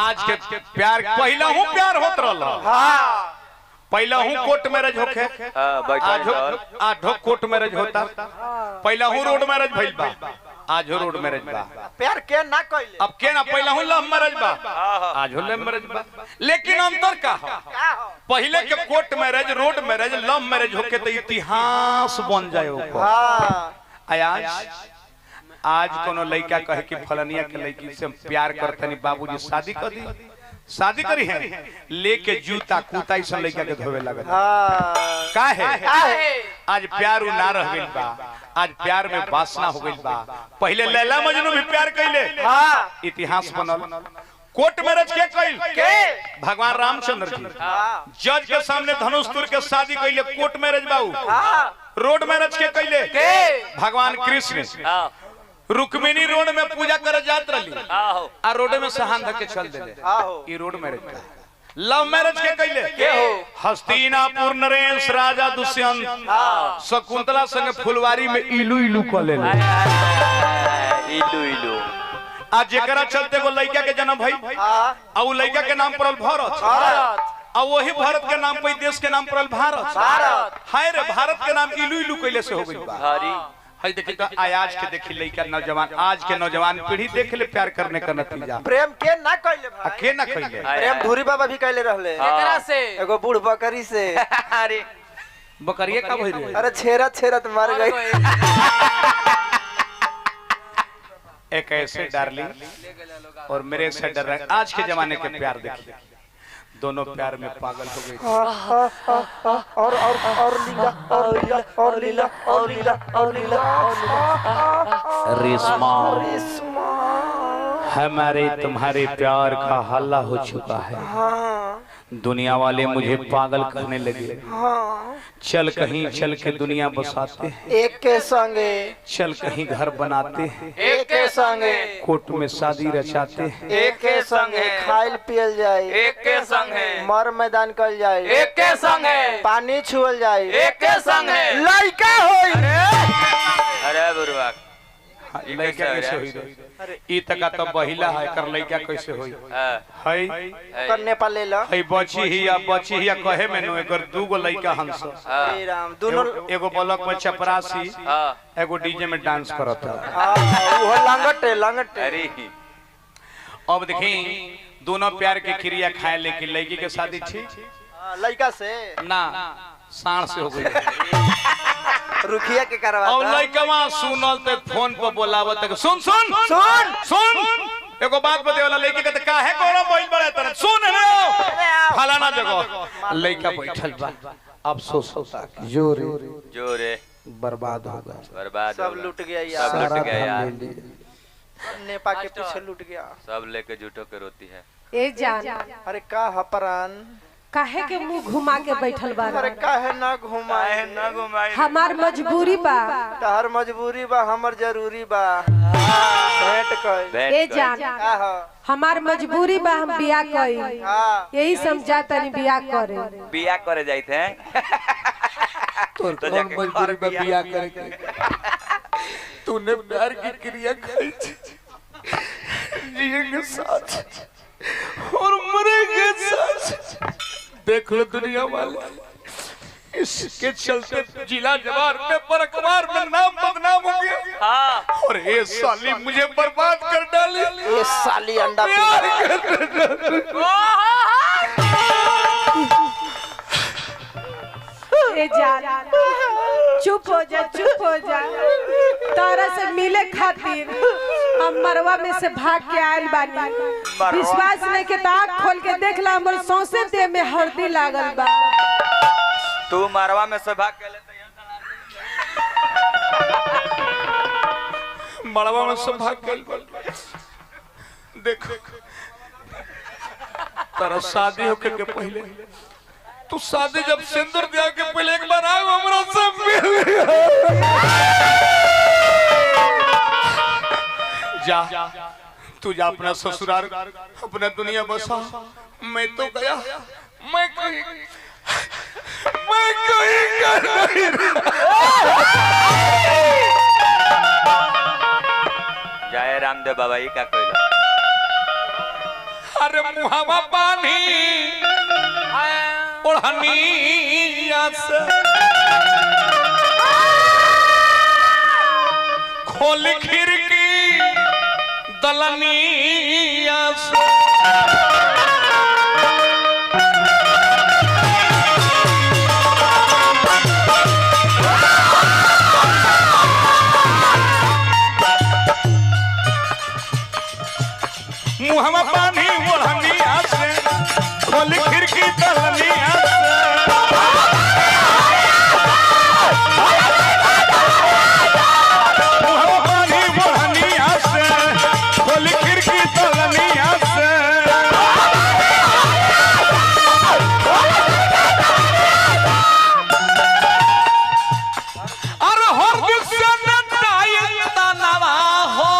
आज के प्यार पहला हूँ प्यार होत रहा। हाँ पहला हूँ कोर्ट मैरिज होके आज हो कोर्ट मैरिज होता। पहला हूँ रोड मैरिज भइल बा आज हो रोड मैरिज बा। प्यार के ना कइले अब के ना पहला हूँ लव मैरिज बा आज हो लव मैरिज बा। लेकिन अंतर का हो पहले के court marriage road marriage love marriage होके तो इतिहास बन जाए ओकर। हाँ आज कोनो लड़का कहे कि फलनिया के लड़की से प्यार करतनी बाबूजी शादी कर दी शादी करी है लेके जूता कूता ई सब लड़का के धोवे लगल। का है आज प्यार उ ना रह गइल बा। आज प्यार में वासना हो गइल बा। पहले लैला मजनू भी प्यार कइले इतिहास बनल। कोर्ट मैरिज के कइल भगवान रामचंद्र जी जज के सामने धनुष तुर के शादी कइले कोर्ट मैरिज बाऊ। रोड मैरिज के कइले भगवान कृष्ण रुक्मिणी रोड में पूजा करे जात रही आ रोड में सहान धके चल देले ई रोड मैरिज का। लव मैरिज के कइले हस्तिनापुर नरेश राजा दुष्यंत शकुंतला संगे फुलवारी में इलू इलू क लेले इलू इलू। आज जेकरा चलते वो लड़का के जन्म भई आ उ लड़का के नाम पड़ल भरत आ वही भारत के नाम पे देश के नाम पड़ल भारत। हाय रे भारत के नाम इलू इलू कइले से हो गइल बा। है देखी तो आज के देखी लड़का नौजवान आज के नौजवान पीढ़ी देख ले प्यार करने का नतीजा। प्रेम के ना कइले भाई के ना कइले प्रेम धूरी बाबा भी कइले रहले एकरा से एगो बूढ़ बकरी से। अरे बकरिया का भई रे अरे छेरा छेरा तो मर गई। एक ऐसे डार्लिंग और मेरे से डर रहे आज के जमाने के प्यार देखिए दोनों प्यार में पागल हो गए। और लीला और लीला और लीला और लीला और लीला रेशमा रेशमा हमारे तुम्हारे प्यार का हल्ला हो चुका है। दुनिया वाले मुझे पागल करने लगे। चल कहीं चल के दुनिया बसाते हैं एक के संगे चल कहीं घर बनाते हैं एक के संगे कोर्ट में शादी रचाते हैं एक के संगे खाइल पियल जाए एक के संगे मर मैदान कल जाए एक के संगे पानी छुअल जाए एक के संगे लड़का होई। अरे बुरवा लड़का कैसे होई रे ई तका तो बहिला है कर लड़का कैसे होई है कर नेपाल ले ला है बची ही या कहे मेनू एकर दू गो लड़का हंस हे राम दोनों एगो ब्लॉक में चपरासी एगो डीजे में डांस करता। वो लंगटे लंगटे। अरे अब देखी दोनों प्यार के क्रिया खाए लेकिन लड़की के शादी ठीक लड़का से ना साण से हो गई रुखिया के करवा अब लड़कवा सुनल ते फोन पर बोलावत सुन सुन सुन सुन एगो बात बते वाला लड़की के त काहे कोनो बैल बड़े तरह सुन रे फलाना जगह लड़का बैठल बा अफसोस होता जोरे जोरे बर्बाद हो गया बर्बाद सब लूट गया यार सब लूट गया यार नेपाल के पीछे लूट गया सब लेके झूठो के रोती है। ए जान अरे का हपरान काहे के मुंह घुमा के बैठल बा अरे काहे ना घुमाए हमार मजबूरी बा तहर मजबूरी बा हमर जरूरी बा भेंट कई ए जान हमार मजबूरी बा हम बियाह कई यही समझा तनी बियाह करे जाते हैं तो कौन मजबूरी बा बियाह करे के तूने प्यार की क्रिया खाई जिएंगे साथ और मरेंगे साथ। देख लो दुनिया वाले इसके चलते जिला जवार में पर अखबार में नाम बदनाम हो गया और ये साली मुझे बर्बाद कर डाली ये साली अंडा ए जान चुप हो जा तारा से मिले खातिर हम मरवा में से भाग के आयल बानी। विश्वास नहीं के आँख खोल के देख ला हमर सौंसे देह में हल्दी लागल बा। तू मरवा में से भाग के मरवा में से भाग के देख तारा शादी होके के पहले तू शादी जब सिंदूर दिया के पहले एक बार आए हमरा सब जा तू जा अपना ससुराल अपना दुनिया बसा। मैं तो गया मैं कहीं जय रामदेव बाबा का कहला अरे मुहावा पानी ओढ़निया से खोल खिड़की दलनिया से मुहम्मद पानी ओढ़निया से खोल खिड़की दलनिया से मुहम्मद पानी ओढ़निया से खोल खिड़की दलनिया से अरे हो दिशा में टाइल तनवा हो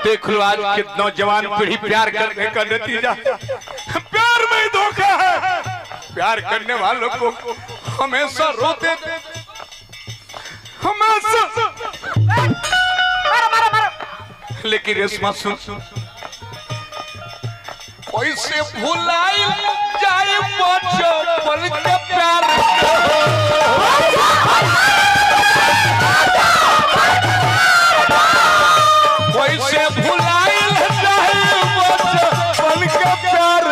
देख लो आज के नौजवान पीढ़ी प्यार करने का नतीजा प्यार में ही धोखा है। प्यार करने वालों को हमेशा रोते हमेशा लेकिन रेशमा सुन कोई से भुलाई जाए बचपन के प्यार कोई से भुलाई जाए बचपन के प्यार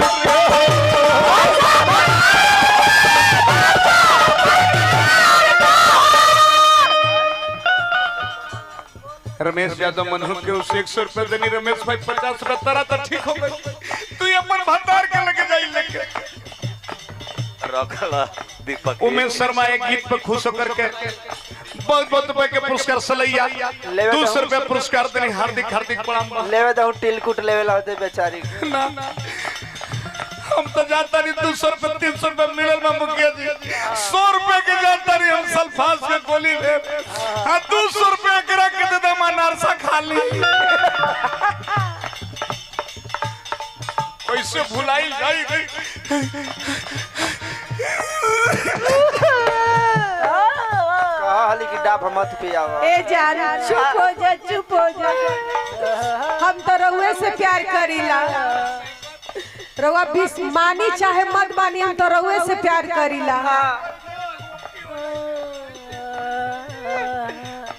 रमेश यादव मनहू के उसे 100 रुपए देनी रमेश भाई 50 रुपए तारा तो ठीक हो गई तू अपन भतार के लेके जाई लेके रखला दीपक उमेश शर्मा एक गीत पे खुश होकर के बहुत बहुत रुपए के पुरस्कार सलैया 200 रुपए पुरस्कार देनी हार्दिक हार्दिक प्रणाम लेवे तो टिलकुट लेवे लाते बेचारी ना हम तो जाता नहीं 200 रुपए 300 रुपए मिलल में मुखिया जी 100 रुपए के जाता नहीं हम सल्फास के गोली ले 200 रुपए करा के दे दे नारसा खा ली कैसे भुलाई जाई गई कहली कि डाब मत पियावा ए जान चुप हो जा चुप हो जा हम तो रउए से प्यार करीला रउआ बीस मानी चाहे मत मानी हम तो रउए से प्यार करीला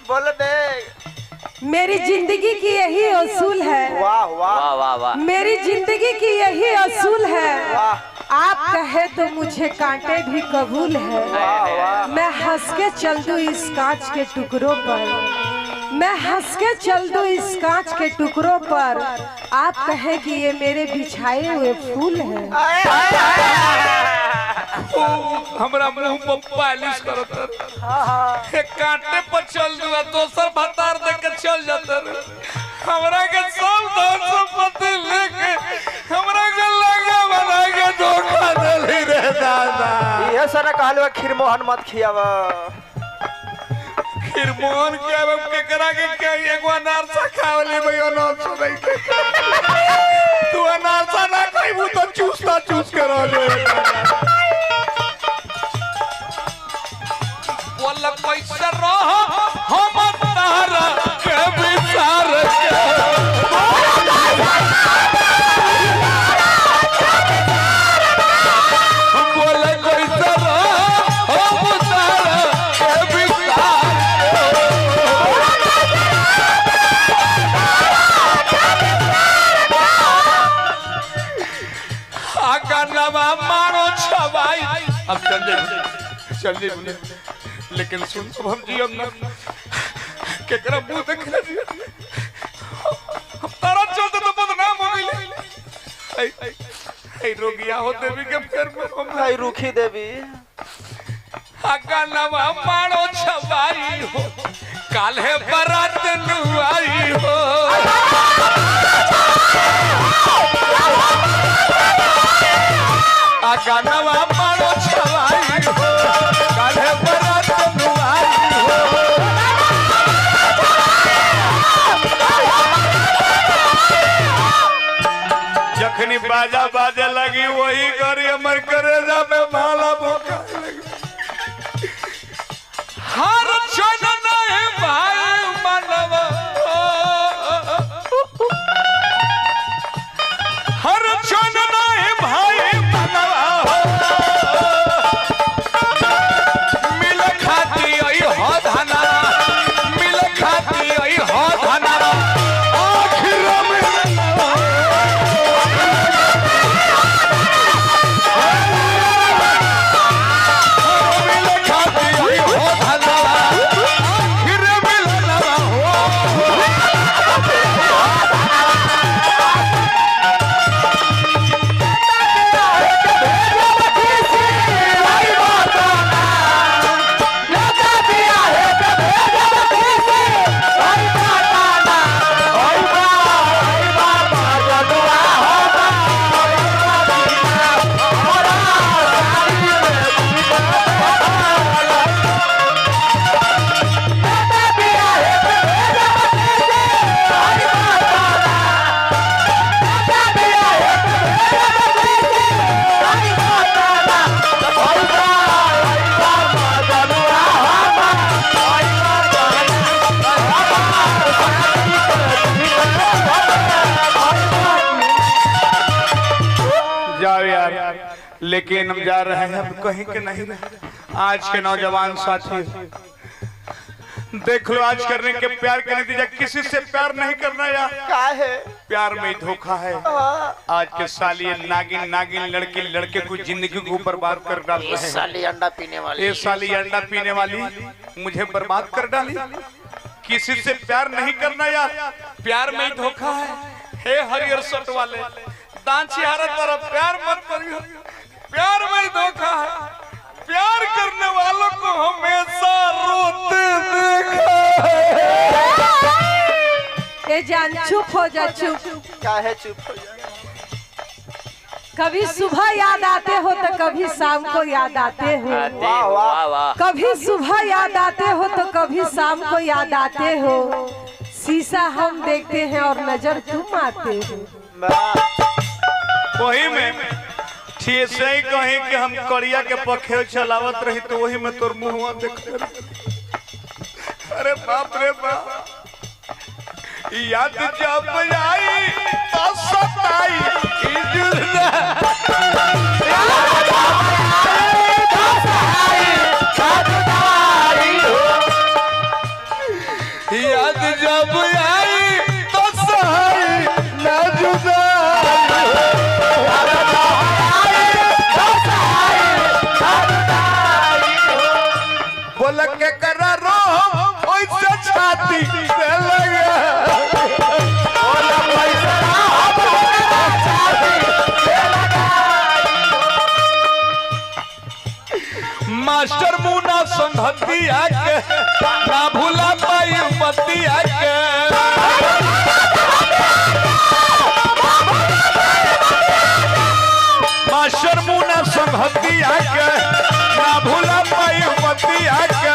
बोल बे मेरी जिंदगी की यही असूल है वाह वाह वाह वाह वाह मेरी जिंदगी की यही असूल है वाह आप कहे तो मुझे कांटे भी कबूल है मैं हंस के चल दूं इस कांच के टुकड़ों पर मैं हंस के चल दूं इस कांच के टुकड़ों पर आप कहे कि ये मेरे बिछाए हुए फूल हैं हमरा मुंह पर पालिश करत एक कांटे पर चल दूं दोसर भतार देख के चल जाता हमरा के सब संपत्ति लेके हमरा के लगा बना के धोखा देली रे दादा ये सारा कहलवा खीर मोहन मत खियावा खीर मोहन के अब केकरा के एगो अनारसा खावली भई अनारसा नहीं के तू अनारसा ना खाइबू तो चूसता चूस के रह ले बोल पैसा रह हम तारा के बिच अब चल जाए लेकिन सुन अब हम जी हम केकरा मुंह देख ले जी तारा चलते तो बदनाम हो गई आई रोगिया हो देवी के पैर में हम भाई रुखी देवी आका नवा मारो छवाई हो काल्हे बरात नुआई हो आका नवा मारो छवाई हो काल्हे बरात नुआई हो जखनी बाजा बाजे लगी वही करी हमर करेजा में भाला भोका हर क्षण नहीं भाई मानव हर क्षण नहीं भाई मानव मिल खाती आई हो धना मिल खाती आई हो धना आखिर में लेकिन हम जा रहे हैं अब कहीं के नहीं रहे। आज के नौजवान साथी देख लो आज करने के प्यार का नतीजा किसी से प्यार नहीं करना यार का है प्यार में धोखा है। आज के साली नागिन नागिन लड़के लड़के को जिंदगी को बर्बाद कर डाल रहे हैं। साली अंडा पीने वाली ये साली अंडा पीने वाली मुझे बर्बाद कर डाली। किसी से प्यार नहीं करना यार प्यार में धोखा है। हे हरियर सट वाले दांची हर तरफ प्यार मत करियो प्यार में धोखा है। प्यार करने वालों को हमेशा रोते देखा है। ए जान चुप हो जा चुप क्या है चुप हो जा। कभी सुबह याद आते हो तो कभी शाम को याद आते हो। वाह वाह वाह कभी सुबह याद आते हो तो कभी शाम को याद आते हो। शीशा हम देखते हैं और नजर तुम आते हो। वही में ठीक से ही कहीं कि हम कड़िया के पखे चलावत रही तो वही में तोर मुंह देख। अरे बाप रे बाप याद जब आई तो सताई याद जब आई तो सहाई ना बोल के करा रो ओइसे छाती से लगा मास्टर मुना संधतिया के ना भूला पाई बतिया के मास्टर मुना संधतिया के ना भूला पाई बतिया के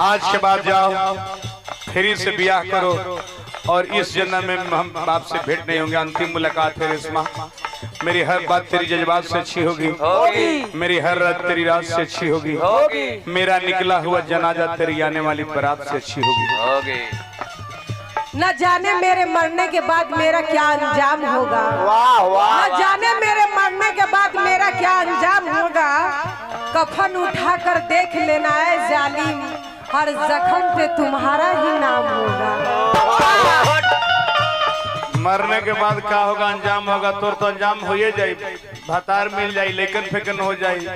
आज के बाद जाओ फिर से ब्याह करो और इस जन्म में हम बाप से भेंट नहीं होंगे। अंतिम मुलाकात है रेशमा। मेरी हर बात तेरी जज्बात से अच्छी होगी। मेरी हर रात तेरी रात से अच्छी होगी। मेरा निकला हुआ जनाजा तेरी आने वाली बारात से अच्छी होगी। न जाने मेरे मरने के बाद मेरा क्या अंजाम होगा। वाह वाह न जाने मेरे मरने के बाद मेरा क्या अंजाम होगा। कफन उठाकर देख लेना है जालिम हर जख्म पे तुम्हारा ही नाम होगा। मरने के बाद का होगा, अंजाम होगा। तोर तो अंजाम हो ही जाई, भतार मिल जाई, लेकिन फेकन हो जाई,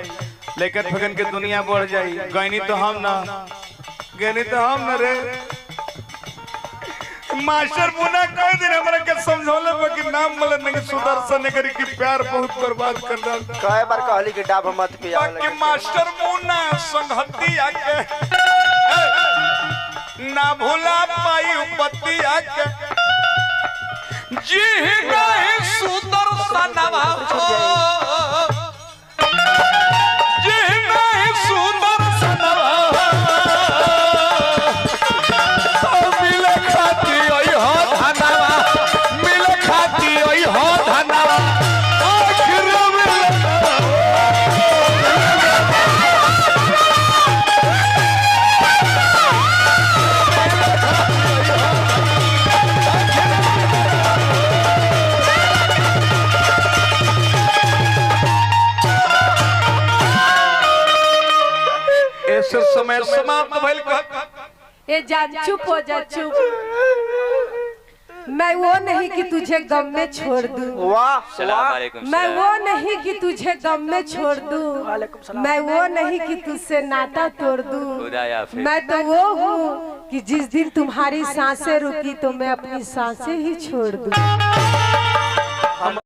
लेकिन फेकन के दुनिया बढ़ जाई। गैनी तो हम ना, गैनी तो हम ना रे। मास्टर मुन्ना कई दिन हमरा के समझौले कि नाम मलन नहीं सुदर्शन करी कि प्यार बहुत बर्बाद कर डाल। कई बार कहली कि डाब मत पिया कि मास्टर मुन्ना संगति आके ना भूला पाई उपति आके जी नहीं सुदर्शनवा जी नहीं सुदर्शनवा मिले खाती ओई हो धनवा, मिले खाती ओई हो धनवा। आखिर ऐसे समय समाप्त भइल। ए जान चुप हो जा, चुप। मैं वो नहीं कि तुझे गम में छोड़ दूं। वाह सलाम अलैकुम। मैं वो नहीं कि तुझे गम में छोड़ दूं। मैं वो नहीं कि तुझसे नाता तोड़ दूं। खुदा याफिज। मैं तो वो हूँ कि जिस दिन तुम्हारी सांसें रुकी तो मैं अपनी सांसें ही छोड़ दूं।